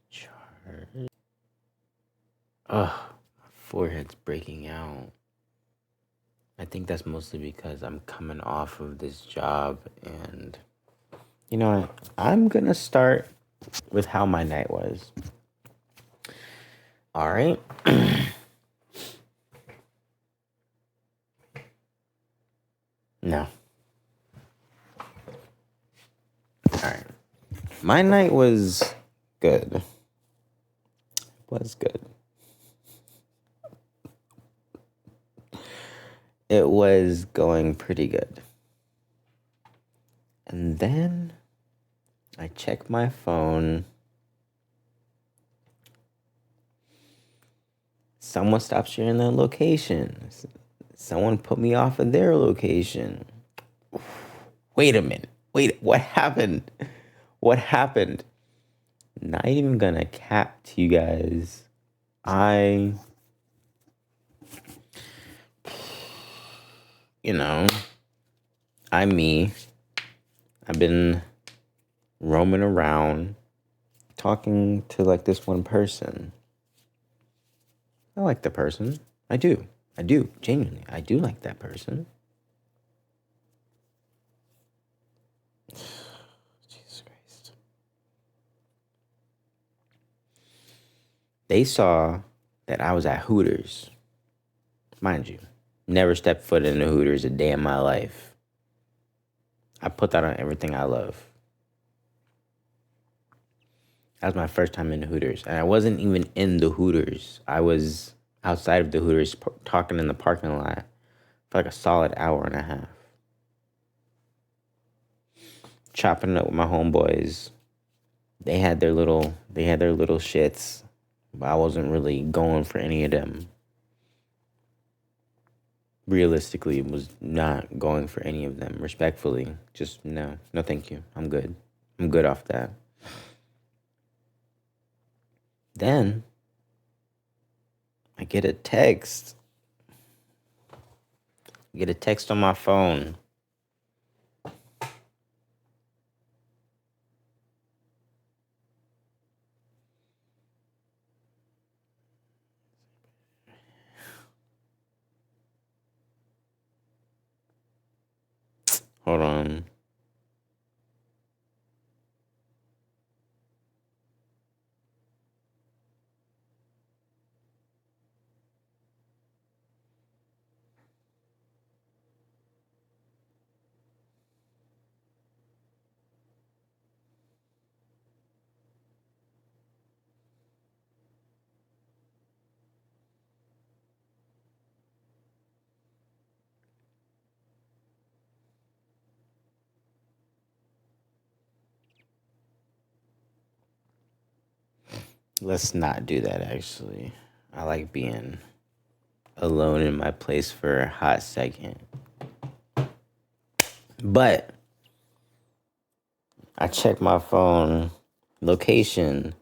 Charge. Ugh, my forehead's breaking out. I think that's mostly because I'm coming off of this job, and you know what? I'm gonna start with how my night was. All right. No. All right. My night was good. Was good. It was going pretty good. And then I check my phone. Someone stopped sharing their location. Someone put me off of their location. Wait a minute. Wait, what happened? What happened? Not even gonna cap to you guys. I'm me. I've been roaming around talking to like this one person. I like the person. I do. Genuinely. I do like that person. Jesus Christ. They saw that I was at Hooters. Mind you, never stepped foot in the Hooters a day in my life. I put that on everything I love. That was my first time in the Hooters. And I wasn't even in the Hooters. I was outside of the Hooters talking in the parking lot for like a solid hour and a half. Chopping it up with my homeboys. They had their little shits, but I wasn't really going for any of them. Realistically, was not going for any of them. Respectfully, just no thank you. I'm good off that. Then I get a text. On my phone. Hold on. Let's not do that, actually. I like being alone in my place for a hot second. But I checked my phone. Location,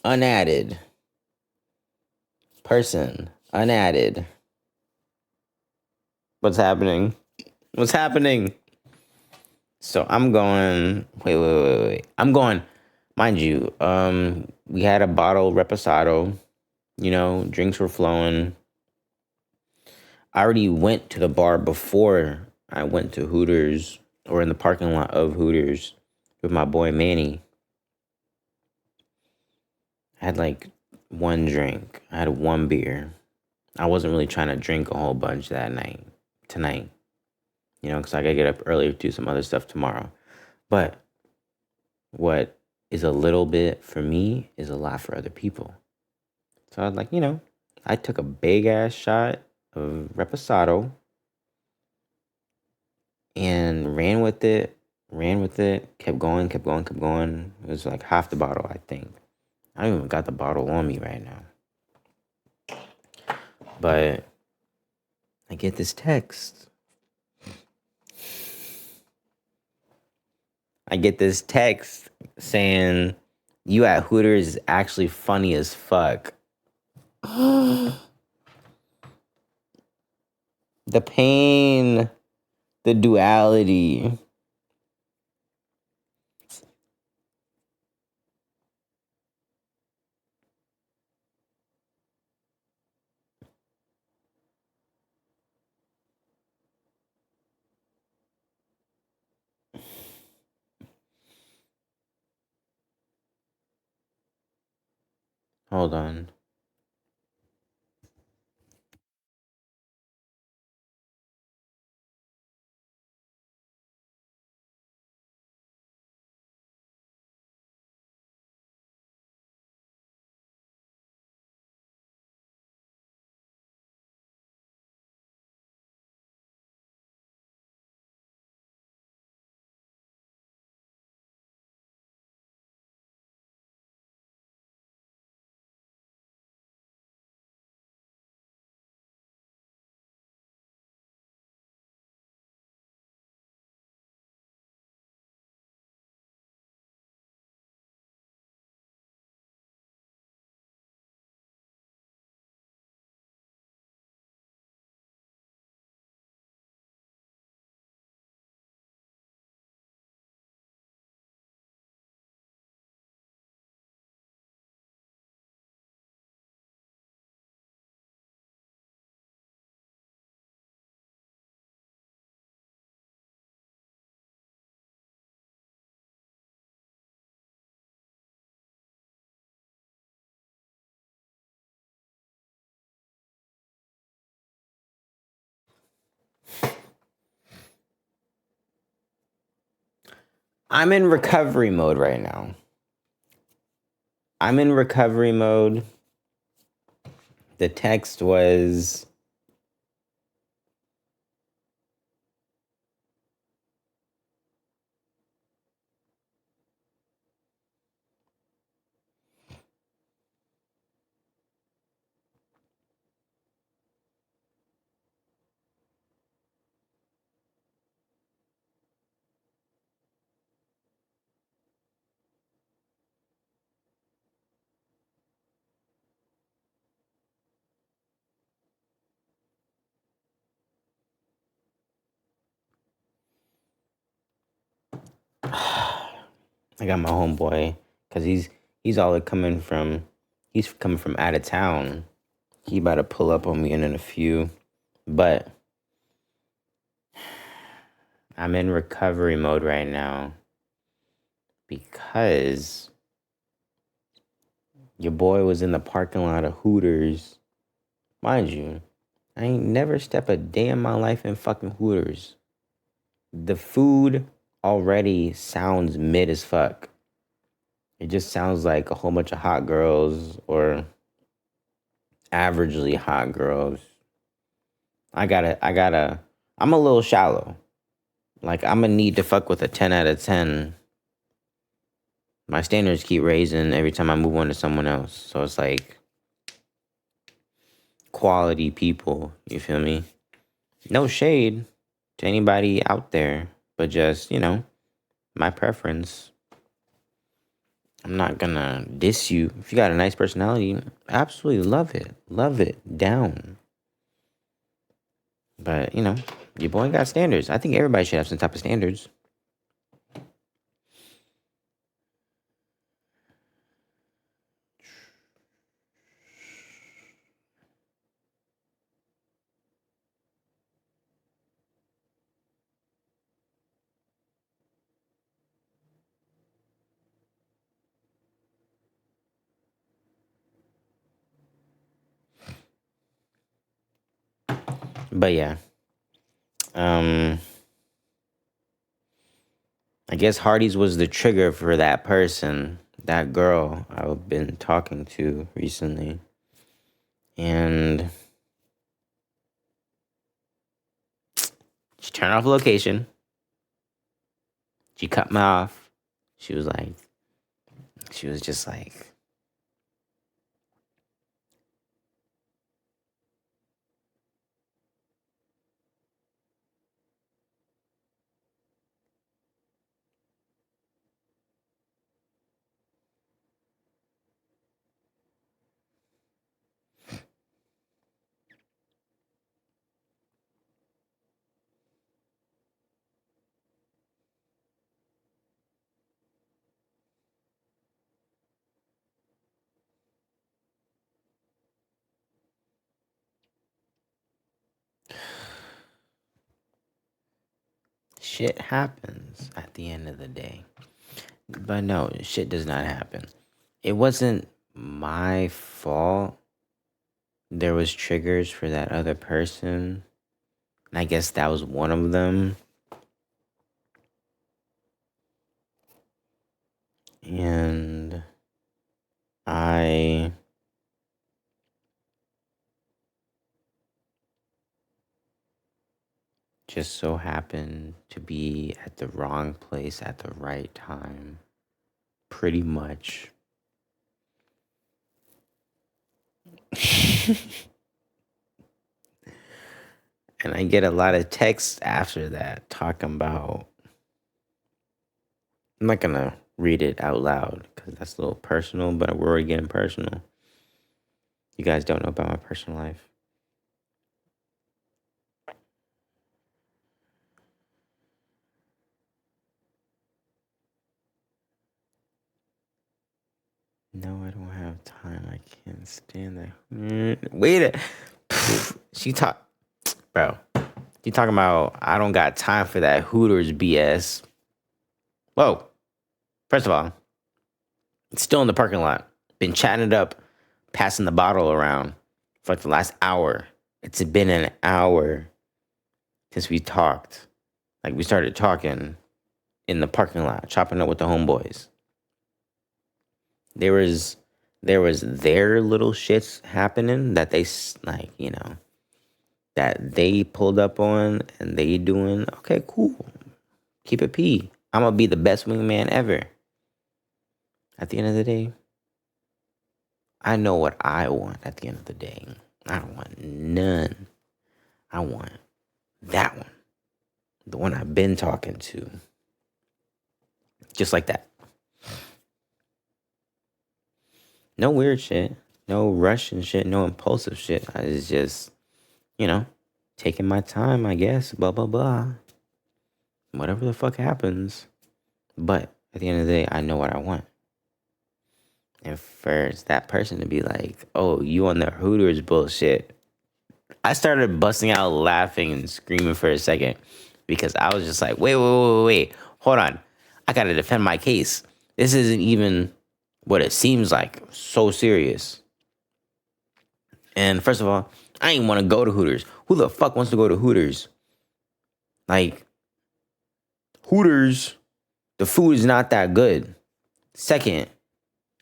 unadded. Person, unadded. What's happening? So I'm going, wait. I'm going, mind you, we had a bottle Reposado, drinks were flowing. I already went to the bar before I went to Hooters, or in the parking lot of Hooters with my boy Manny. I had like one drink. I had one beer. I wasn't really trying to drink a whole bunch tonight, because I gotta get up early to do some other stuff tomorrow. But what is a little bit for me is a lot for other people. So I was like, I took a big ass shot of Reposado and ran with it, kept going. It was like half the bottle, I think. I don't even got the bottle on me right now. But I get this text. Saying, you at Hooters is actually funny as fuck. The pain, the duality. Hold on. I'm in recovery mode right now. I'm in recovery mode. The text was I got my homeboy because he's all coming from he's coming from out of town. He about to pull up on me in a few, but I'm in recovery mode right now because your boy was in the parking lot of Hooters. Mind you, I ain't never stepped a day in my life in fucking Hooters. The food already sounds mid as fuck. It just sounds like a whole bunch of hot girls or averagely hot girls. I'm a little shallow. Like, I'm gonna need to fuck with a 10 out of 10. My standards keep raising every time I move on to someone else. So it's like quality people, you feel me? No shade to anybody out there, but just, my preference. I'm not gonna diss you. If you got a nice personality, absolutely love it. Love it. Down. But, your boy got standards. I think everybody should have some type of standards. But yeah. I guess Hardee's was the trigger for that person, that girl I've been talking to recently. And she turned off location. She cut me off. She was just like, shit happens at the end of the day. But no, shit does not happen. It wasn't my fault. There was triggers for that other person. And I guess that was one of them. And I just so happened to be at the wrong place at the right time. Pretty much. And I get a lot of texts after that talking about. I'm not gonna read it out loud because that's a little personal, but we're already getting personal. You guys don't know about my personal life. No, I don't have time. I can't stand that. Wait. She talk, bro. She talking about I don't got time for that Hooters BS. Whoa. First of all, it's still in the parking lot. Been chatting it up, passing the bottle around for like the last hour. It's been an hour since we talked. Like we started talking in the parking lot, chopping up with the homeboys. There was their little shits happening that they like, that they pulled up on and they doing okay, cool. Keep it P. I'm gonna be the best wingman ever. At the end of the day, I know what I want at the end of the day. I don't want none. I want that one. The one I've been talking to. Just like that. No weird shit. No rushing shit. No impulsive shit. I was just, taking my time, I guess. Blah, blah, blah. Whatever the fuck happens. But at the end of the day, I know what I want. And for that person to be like, oh, you on the Hooters bullshit. I started busting out laughing and screaming for a second because I was just like, wait. Hold on. I got to defend my case. This isn't even what it seems like. So serious. And first of all, I ain't want to go to Hooters. Who the fuck wants to go to Hooters? Like, Hooters, the food is not that good. Second,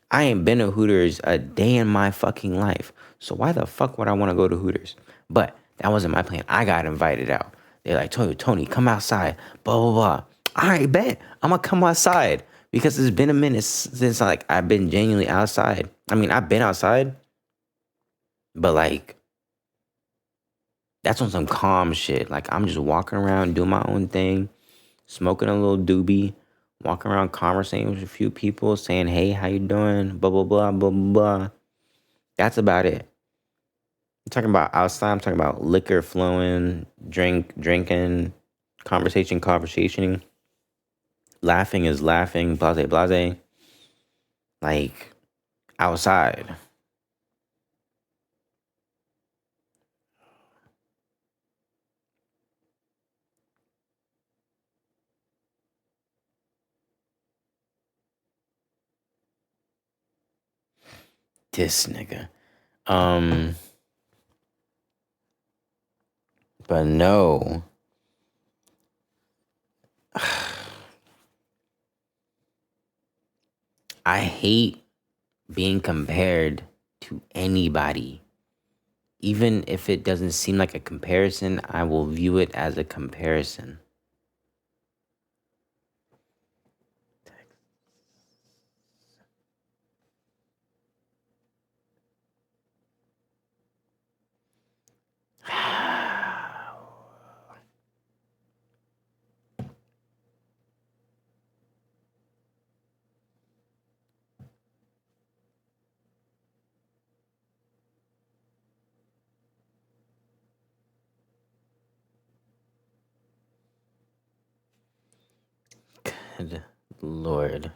I ain't been to Hooters a day in my fucking life. So why the fuck would I want to go to Hooters? But that wasn't my plan. I got invited out. They're like, Tony, come outside. Blah, blah, blah. All right, bet. I'm going to come outside. Because it's been a minute since, like, I've been genuinely outside. I mean, I've been outside. But, like, that's on some calm shit. Like, I'm just walking around, doing my own thing, smoking a little doobie, walking around conversating with a few people, saying, hey, how you doing? Blah, blah, blah, blah, blah. That's about it. I'm talking about outside. I'm talking about liquor flowing, drinking, conversation, laughing is laughing, blase. Like, outside. This nigga. But no. I hate being compared to anybody. Even if it doesn't seem like a comparison, I will view it as a comparison. Good Lord.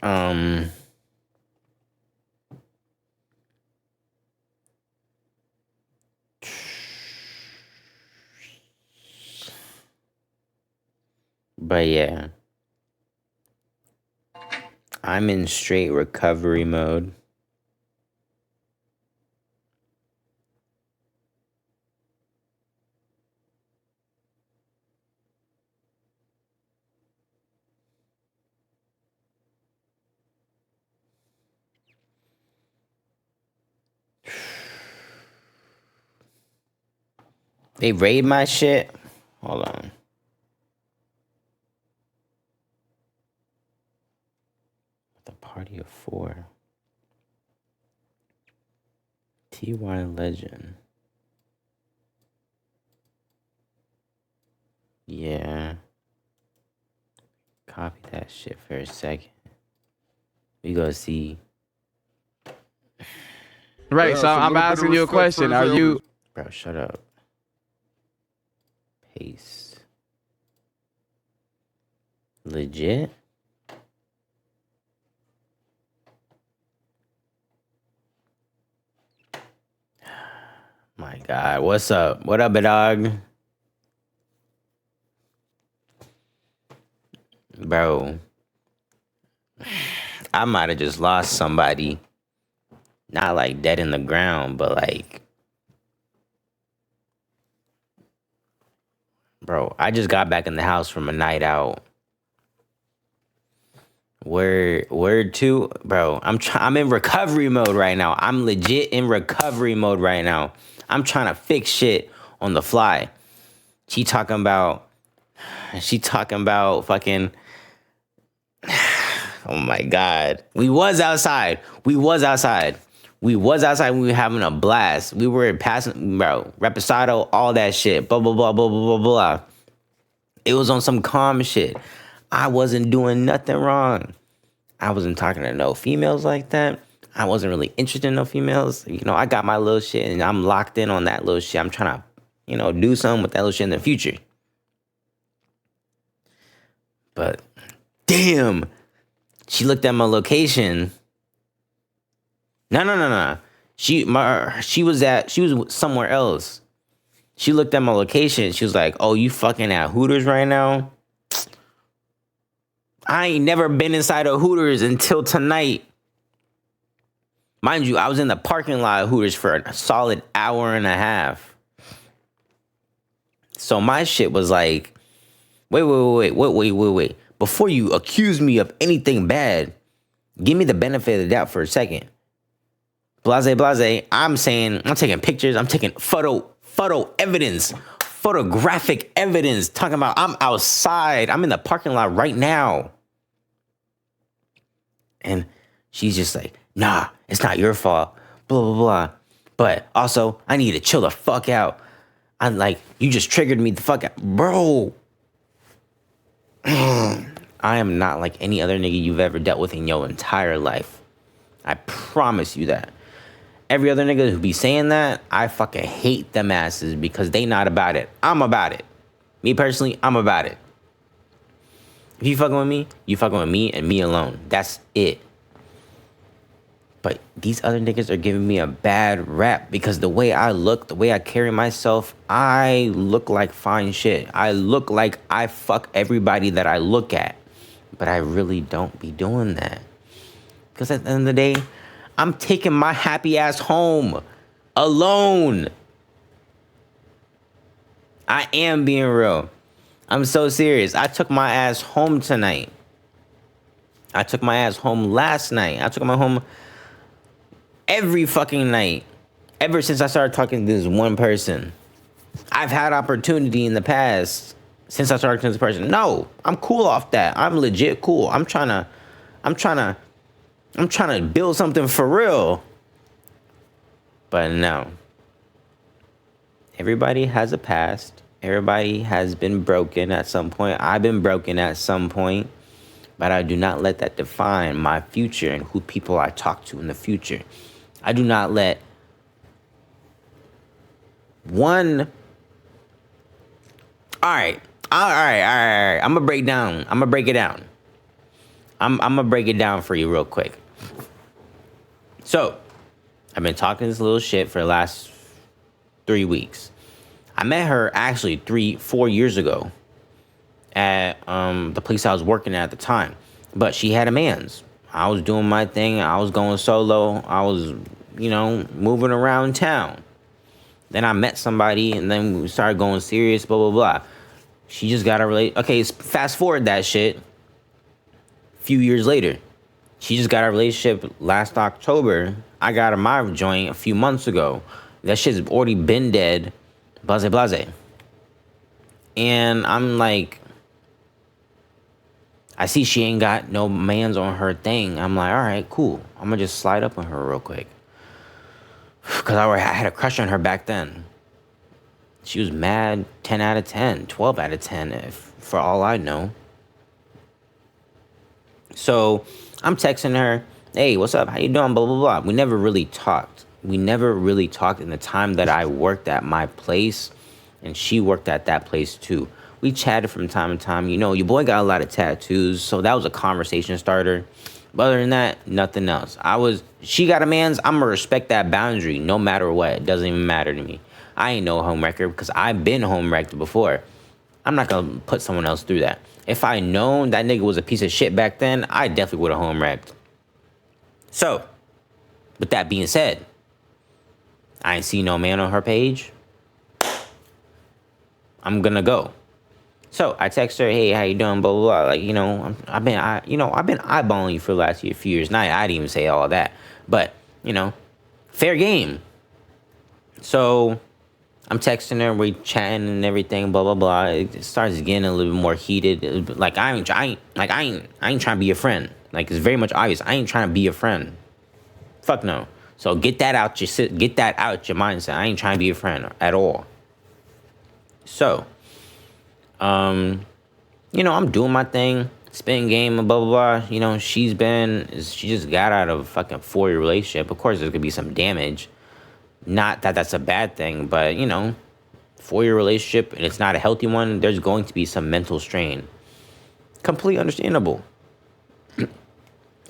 Um, But yeah, I'm in straight recovery mode. They raid my shit. Hold on. The party of 4. TY Legend. Yeah. Copy that shit for a second. We go see. Right, so I'm asking you a question. Are you... Bro, shut up. Paste. Legit? My God, what's up? What up, dog? Bro, I might have just lost somebody. Not like dead in the ground, but like... Bro, I just got back in the house from a night out. Word two, bro. I'm in recovery mode right now. I'm legit in recovery mode right now. I'm trying to fix shit on the fly. She talking about fucking. Oh my God. We was outside when we were having a blast. We were passing, bro, Reposado, all that shit. Blah, blah, blah, blah, blah, blah, blah. It was on some calm shit. I wasn't doing nothing wrong. I wasn't talking to no females like that. I wasn't really interested in no females. You know, I got my little shit and I'm locked in on that little shit. I'm trying to, you know, do something with that little shit in the future. But damn, she looked at my location. No. She was somewhere else. She looked at my location. She was like, "Oh, you fucking at Hooters right now?" I ain't never been inside of Hooters until tonight. Mind you, I was in the parking lot of Hooters for a solid hour and a half. So my shit was like, wait. Before you accuse me of anything bad, give me the benefit of the doubt for a second. Blase. I'm saying, I'm taking pictures. I'm taking photo evidence, photographic evidence. Talking about I'm outside. I'm in the parking lot right now. And she's just like, nah, it's not your fault. Blah, blah, blah. But also, I need to chill the fuck out. I'm like, you just triggered me the fuck out. Bro. I am not like any other nigga you've ever dealt with in your entire life. I promise you that. Every other nigga who be saying that, I fucking hate them asses because they not about it. I'm about it. Me personally, I'm about it. If you fucking with me, you fucking with me and me alone. That's it. But these other niggas are giving me a bad rap because the way I look, the way I carry myself, I look like fine shit. I look like I fuck everybody that I look at. But I really don't be doing that. Because at the end of the day, I'm taking my happy ass home alone. I am being real. I'm so serious. I took my ass home tonight. I took my ass home last night. I took my home every fucking night. Ever since I started talking to this one person. I've had opportunity in the past since I started talking to this person. No, I'm cool off that. I'm legit cool. I'm trying to build something for real. But no. Everybody has a past. Everybody has been broken at some point. I've been broken at some point. But I do not let that define my future and who people I talk to in the future. I do not let one... All right. I'm going to break it down. I'm going to break it down for you real quick. So, I've been talking this little shit for the last 3 weeks. I met her actually 4 years ago at the place I was working at the time. But she had a man's. I was doing my thing. I was going solo. I was, moving around town. Then I met somebody, and then we started going serious, blah, blah, blah. She just got a relationship. Okay, fast forward that shit. A few years later. She just got a relationship last October. I got a my joint a few months ago. That shit's already been dead. Blase, blase. And I'm like, I see she ain't got no mans on her thing. I'm like, all right, cool. I'm going to just slide up on her real quick. Because I had a crush on her back then. She was mad 10 out of 10, 12 out of 10, for all I know. So I'm texting her, hey, what's up? How you doing? Blah, blah, blah. We never really talked. In the time that I worked at my place, and she worked at that place too. We chatted from time to time. Your boy got a lot of tattoos, so that was a conversation starter. But other than that, nothing else. She got a man's, I'm going to respect that boundary no matter what. It doesn't even matter to me. I ain't no home wrecker because I've been home wrecked before. I'm not going to put someone else through that. If I known that nigga was a piece of shit back then, I definitely would have home wrecked. So, with that being said, I ain't see no man on her page. I'm going to go. So I text her, hey, how you doing? Blah, blah, blah. Like, I've been eyeballing you for the last few years. Now, I didn't even say all that. But, fair game. So I'm texting her, we chatting and everything, blah, blah, blah. It starts getting a little bit more heated. Like, I ain't trying to be a friend. Like, it's very much obvious. I ain't trying to be a friend. Fuck no. So get that out your mindset. I ain't trying to be a friend at all. So, I'm doing my thing, spitting game, and blah, blah, blah. She just got out of a fucking 4-year relationship. Of course, there's gonna be some damage. Not that that's a bad thing, but, 4-year relationship, and it's not a healthy one, there's going to be some mental strain. Completely understandable.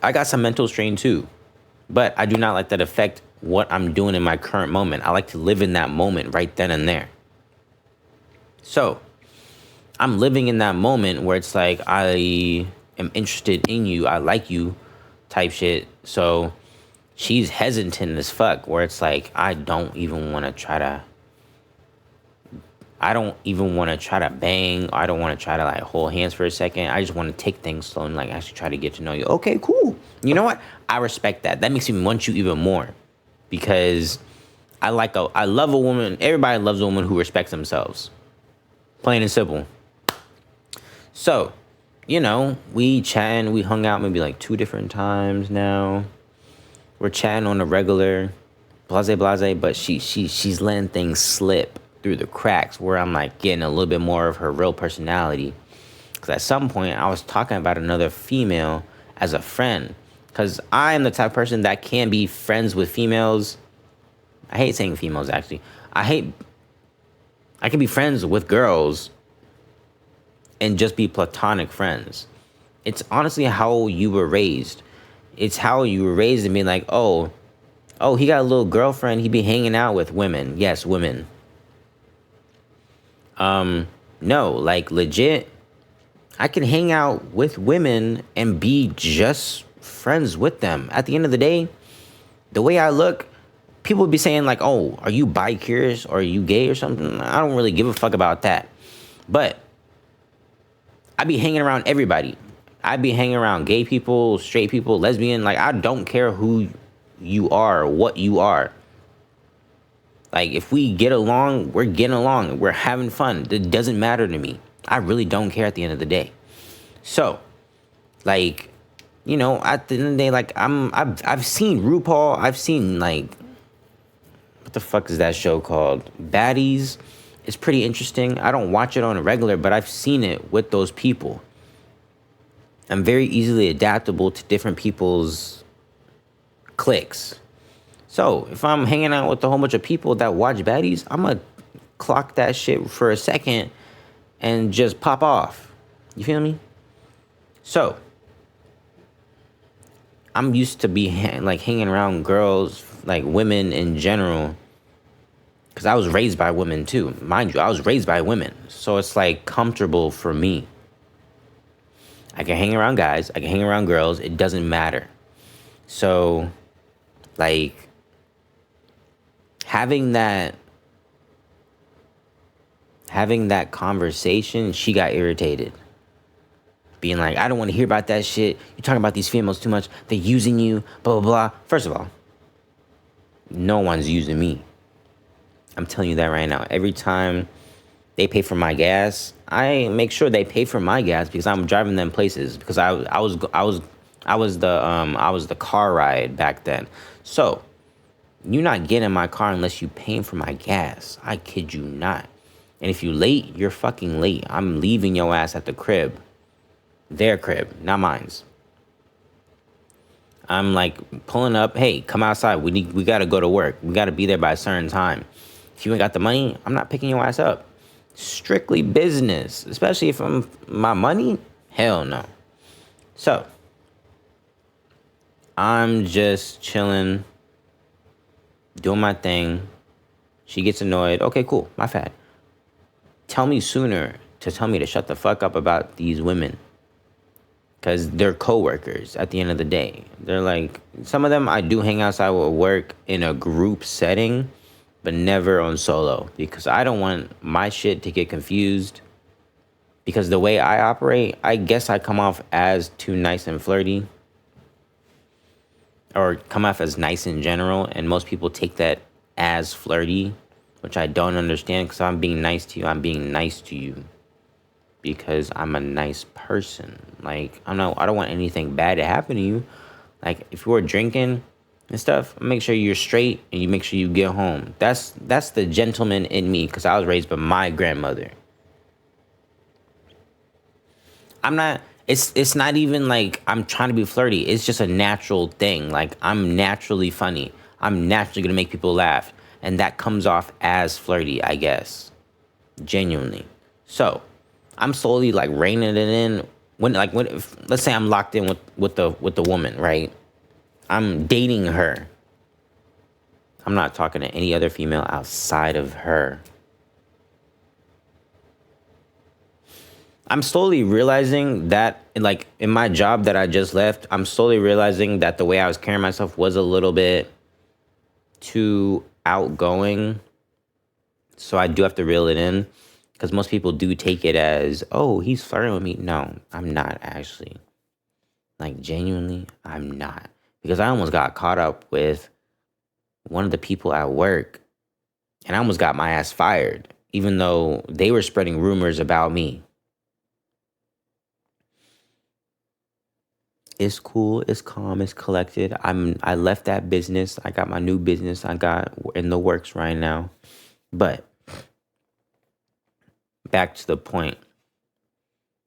I got some mental strain too, but I do not let that affect what I'm doing in my current moment. I like to live in that moment right then and there. So, I'm living in that moment where it's like, I am interested in you, I like you type shit. So she's hesitant as fuck, where it's like, I don't even want to try to bang. I don't want to try to like hold hands for a second. I just want to take things slow and like actually try to get to know you. Okay, cool. You know what? I respect that. That makes me want you even more, because I love a woman. Everybody loves a woman who respects themselves. Plain and simple. So, we chatting, we hung out maybe like 2 different times now. We're chatting on the regular, blase, but she's letting things slip through the cracks where I'm like getting a little bit more of her real personality. Because at some point I was talking about another female as a friend. Because I am the type of person that can be friends with females. I hate saying females, actually. I can be friends with girls and just be platonic friends. It's honestly how you were raised. It's how you were raised and being like, oh, he got a little girlfriend. He be hanging out with women. Yes, women. No, like legit, I can hang out with women and be just friends with them. At the end of the day, the way I look, people would be saying like, oh, are you bi-curious or are you gay or something? I don't really give a fuck about that. But I be hanging around everybody. I be hanging around gay people, straight people, lesbian. Like, I don't care who you are or what you are. Like, if we get along, we're getting along. We're having fun. It doesn't matter to me. I really don't care at the end of the day. So, like, at the end of the day, like, I've seen RuPaul. I've seen, like, what the fuck is that show called? Baddies. It's pretty interesting. I don't watch it on a regular, but I've seen it with those people. I'm very easily adaptable to different people's cliques. So if I'm hanging out with a whole bunch of people that watch Baddies, I'm going to clock that shit for a second and just pop off. You feel me? So I'm used to be hanging around girls, like women in general. Because I was raised by women too. Mind you, I was raised by women. So it's like comfortable for me. I can hang around guys. I can hang around girls. It doesn't matter. So, like, having that conversation, she got irritated. Being like, I don't want to hear about that shit. You're talking about these females too much. They're using you, blah, blah, blah. First of all, no one's using me. I'm telling you that right now. Every time they pay for my gas, I make sure they pay for my gas because I'm driving them places. Because I was the car ride back then. So you're not getting in my car unless you paying for my gas. I kid you not. And if you late, you're fucking late. I'm leaving your ass at the crib. Their crib, not mine's. I'm like pulling up. Hey, come outside. We gotta go to work. We gotta be there by a certain time. If you ain't got the money, I'm not picking your ass up. Strictly business, especially if I'm my money. Hell no. So I'm just chilling, doing my thing. She gets annoyed. Okay, cool. My bad. Tell me sooner to tell me to shut the fuck up about these women. Because they're coworkers at the end of the day. They're like, some of them I do hang outside with work in a group setting, but never on solo. Because I don't want my shit to get confused. Because the way I operate, I guess I come off as too nice and flirty. Or come off as nice in general. And most people take that as flirty, which I don't understand. Because I'm being nice to you, I'm being nice to you. Because I'm a nice person. Like, I don't want anything bad to happen to you. Like, if you were drinking and stuff, make sure you're straight and you make sure you get home. That's the gentleman in me, because I was raised by my grandmother. It's not even like I'm trying to be flirty. It's just a natural thing. Like, I'm naturally funny. I'm naturally gonna make people laugh. And that comes off as flirty, I guess. Genuinely. So I'm slowly like reining it in. Let's say I'm locked in with the woman, right? I'm dating her. I'm not talking to any other female outside of her. I'm slowly realizing that, like, in my job that I just left, I'm slowly realizing that the way I was carrying myself was a little bit too outgoing. So I do have to reel it in. Because most people do take it as, oh, he's flirting with me. No, I'm not actually. Like, genuinely, I'm not. Because I almost got caught up with one of the people at work. And I almost got my ass fired. Even though they were spreading rumors about me. It's cool. It's calm. It's collected. I left that business. I got my new business I got in the works right now. But back to the point.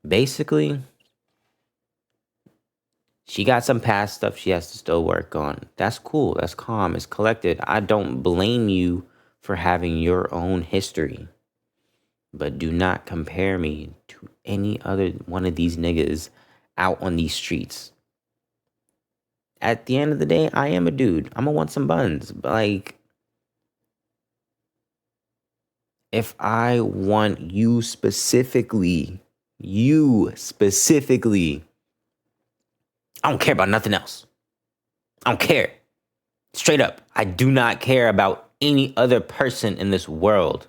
Basically, she got some past stuff she has to still work on. That's cool. That's calm. It's collected. I don't blame you for having your own history. But do not compare me to any other one of these niggas out on these streets. At the end of the day, I am a dude. I'm gonna want some buns. But like, if I want you specifically, I don't care about nothing else. I don't care. Straight up, I do not care about any other person in this world.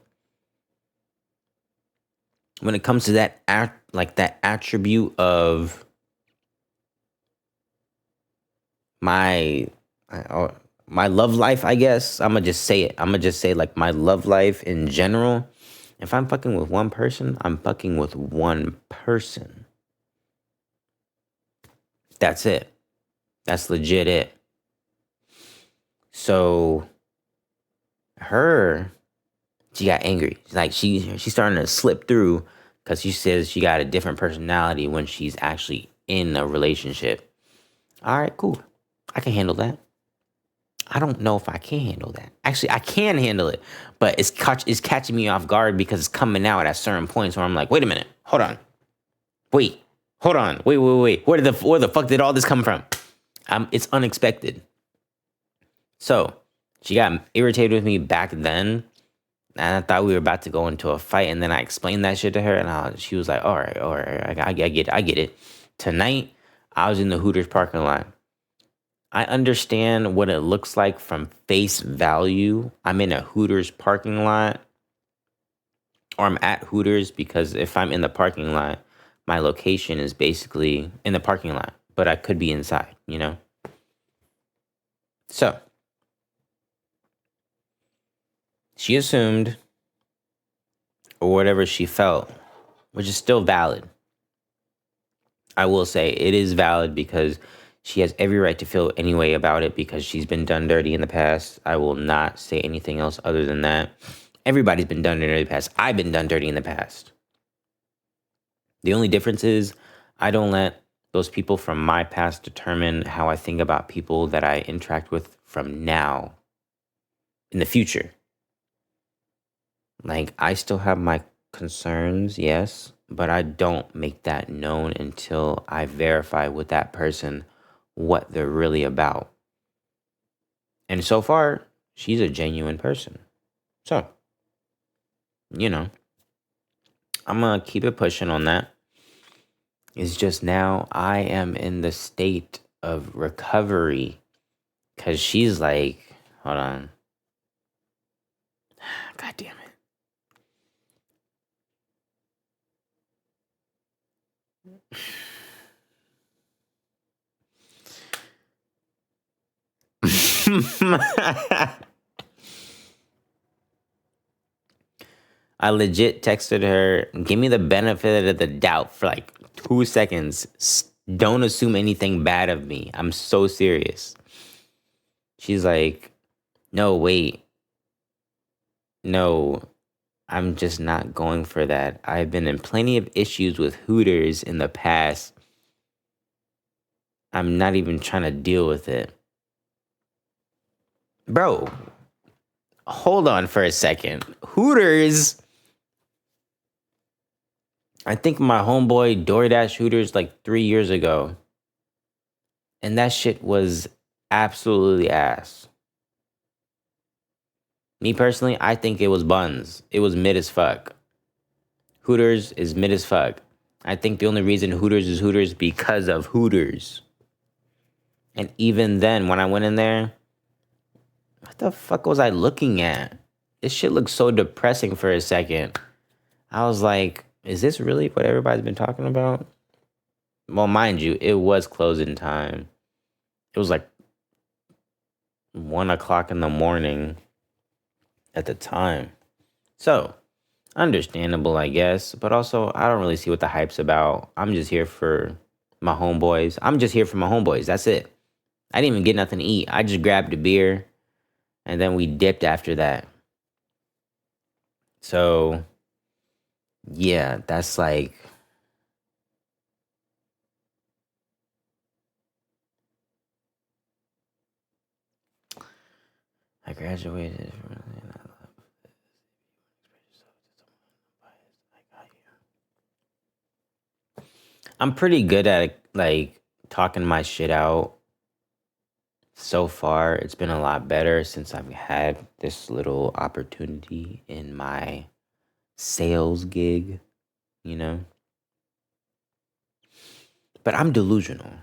When it comes to that attribute of my love life, I guess. I'm going to just say it. I'm going to just say, like, my love life in general. If I'm fucking with one person, I'm fucking with one person. That's it. That's legit it. So, she got angry. Like, she's starting to slip through because she says she got a different personality when she's actually in a relationship. All right, cool. I can handle that. I don't know if I can handle that. Actually, I can handle it, but it's catching me off guard because it's coming out at certain points where I'm like, wait a minute, hold on, wait, where the fuck did all this come from? It's unexpected. So she got irritated with me back then, and I thought we were about to go into a fight, and then I explained that shit to her, and she was like, all right, I get it. Tonight, I was in the Hooters parking lot. I understand what it looks like from face value. I'm in a Hooters parking lot, or I'm at Hooters, because if I'm in the parking lot, my location is basically in the parking lot, but I could be inside, you know? So, she assumed, or whatever she felt, which is still valid. I will say it is valid, because she has every right to feel any way about it, because she's been done dirty in the past. I will not say anything else other than that. Everybody's been done dirty in the past. I've been done dirty in the past. The only difference is I don't let those people from my past determine how I think about people that I interact with from now in the future. Like, I still have my concerns, yes, but I don't make that known until I verify with that person what they're really about. And so far, she's a genuine person. So, you know, I'm going to keep it pushing on that. It's just now I am in the state of recovery, because she's like, hold on. God damn it. I legit texted her, give me the benefit of the doubt for like 2 seconds. Don't assume anything bad of me. I'm so serious. She's like, no, wait. No, I'm just not going for that. I've been in plenty of issues with Hooters in the past. I'm not even trying to deal with it. Bro, hold on for a second. Hooters, I think my homeboy DoorDash Hooters like 3 years ago. And that shit was absolutely ass. Me personally, I think it was buns. It was mid as fuck. Hooters is mid as fuck. I think the only reason Hooters is Hooters because of Hooters. And even then, when I went in there, what the fuck was I looking at? This shit looked so depressing for a second. I was like, is this really what everybody's been talking about? Well, mind you, it was closing time. It was like 1 o'clock in the morning at the time. So, understandable, I guess. But also, I don't really see what the hype's about. I'm just here for my homeboys. That's it. I didn't even get nothing to eat. I just grabbed a beer, and then we dipped after that. So, yeah, that's like... I graduated from... I'm pretty good at, like, talking my shit out. So far, it's been a lot better since I've had this little opportunity in my sales gig, you know? But I'm delusional.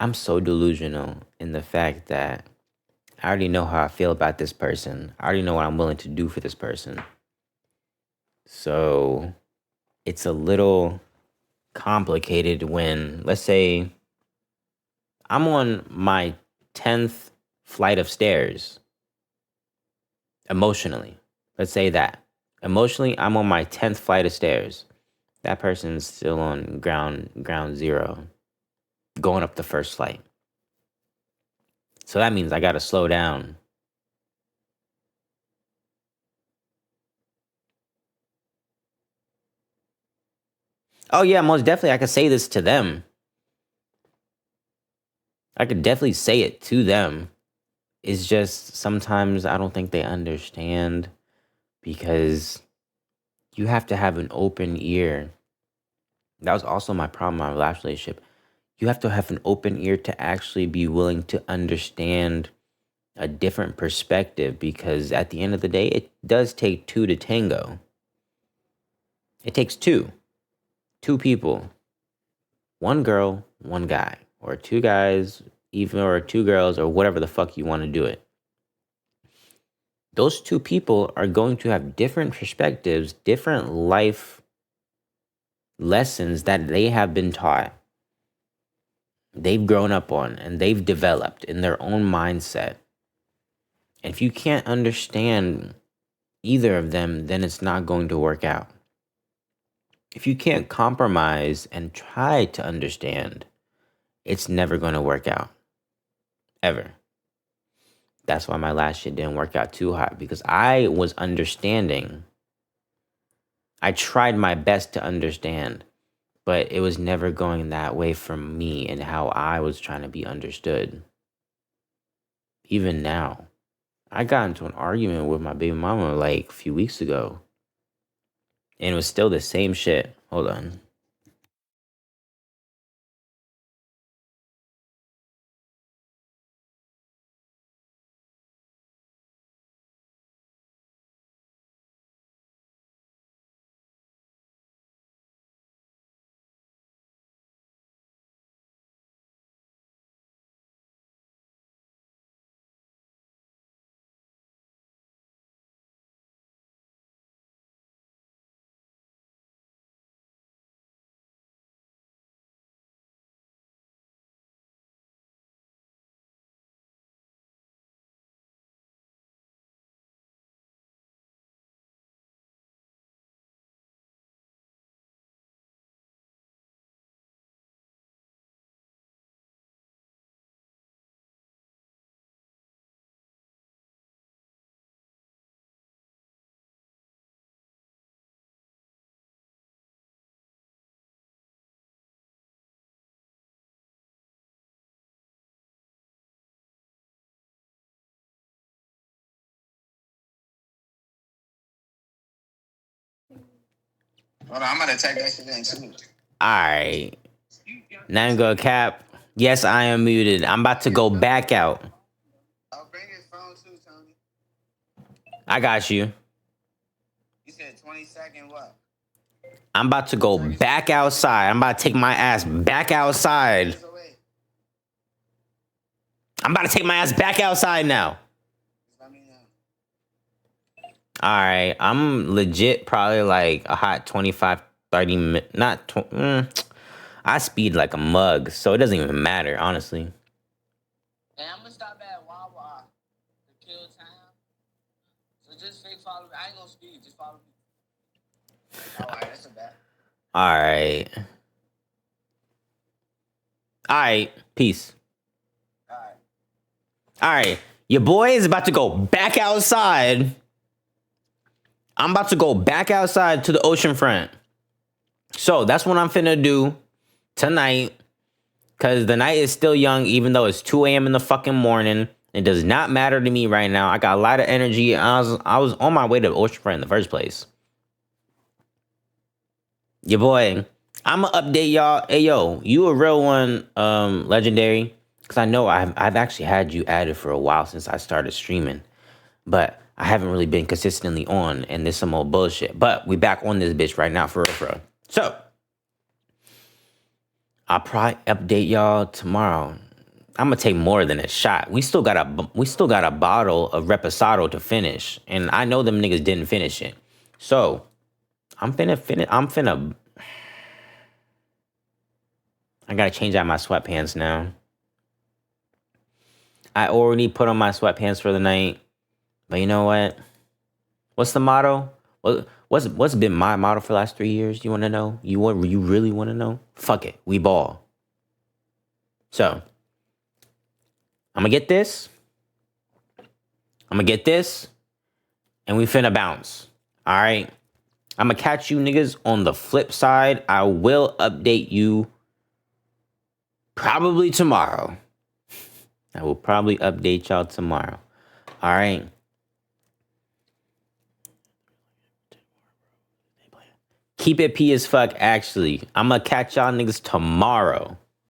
I'm so delusional in the fact that I already know how I feel about this person. I already know what I'm willing to do for this person. So it's a little complicated when, let's say, I'm on my 10th flight of stairs emotionally. Let's say that. Emotionally, I'm on my 10th flight of stairs. That person's still on ground zero, going up the first flight. So that means I got to slow down. Oh, yeah, most definitely. I could say this to them. I could definitely say it to them. It's just sometimes I don't think they understand, because you have to have an open ear. That was also my problem in my last relationship. You have to have an open ear to actually be willing to understand a different perspective, because at the end of the day, it does take two to tango. It takes two people. one girl, one guy, or two guys, even or two girls, or whatever the fuck you want to do it. Those two people are going to have different perspectives, different life lessons that they have been taught, they've grown up on, and they've developed in their own mindset. And if you can't understand either of them, then it's not going to work out. If you can't compromise and try to understand, it's never going to work out. Ever. That's why my last shit didn't work out too hot, because I was understanding. I tried my best to understand, but it was never going that way for me and how I was trying to be understood. Even now, I got into an argument with my baby mama like a few weeks ago, and it was still the same shit. Hold on. Hold on, I'm gonna take that shit in too. Alright. Now I'm gonna cap. Yes, I am muted. I'm about to go back out. I'll bring his phone too, Tony. I got you. You said 20-second what? I'm about to go back outside. I'm about to take my ass back outside. I'm about to take my ass back outside now. Alright, I'm legit probably like a hot 25, 30 minutes. I speed like a mug, so it doesn't even matter, honestly. And I'm gonna stop at Wawa to kill time. So just follow me. I ain't gonna speed, just follow me. Alright, that's a bet. Alright. Alright, peace. Alright, your boy is about to go back outside. I'm about to go back outside to the ocean front. So that's what I'm finna do tonight. Because the night is still young, even though it's 2 a.m. in the fucking morning. It does not matter to me right now. I got a lot of energy. I was on my way to the ocean front in the first place. Your boy, I'ma update y'all. Hey, yo, you a real one, Legendary. Because I know I've actually had you added for a while since I started streaming. But I haven't really been consistently on, and there's some old bullshit. But we back on this bitch right now, for real. So, I'll probably update y'all tomorrow. I'm gonna take more than a shot. We still got a bottle of Reposado to finish, and I know them niggas didn't finish it. So, I gotta change out my sweatpants now. I already put on my sweatpants for the night. But you know what? What's the motto? What's been my motto for the last 3 years? You want to know? You really want to know? Fuck it. We ball. So, I'm going to get this. And we finna bounce. All right? I'm going to catch you niggas on the flip side. I will update you probably tomorrow. I will probably update y'all tomorrow. All right? Keep it P as fuck, actually. I'm gonna catch y'all niggas tomorrow.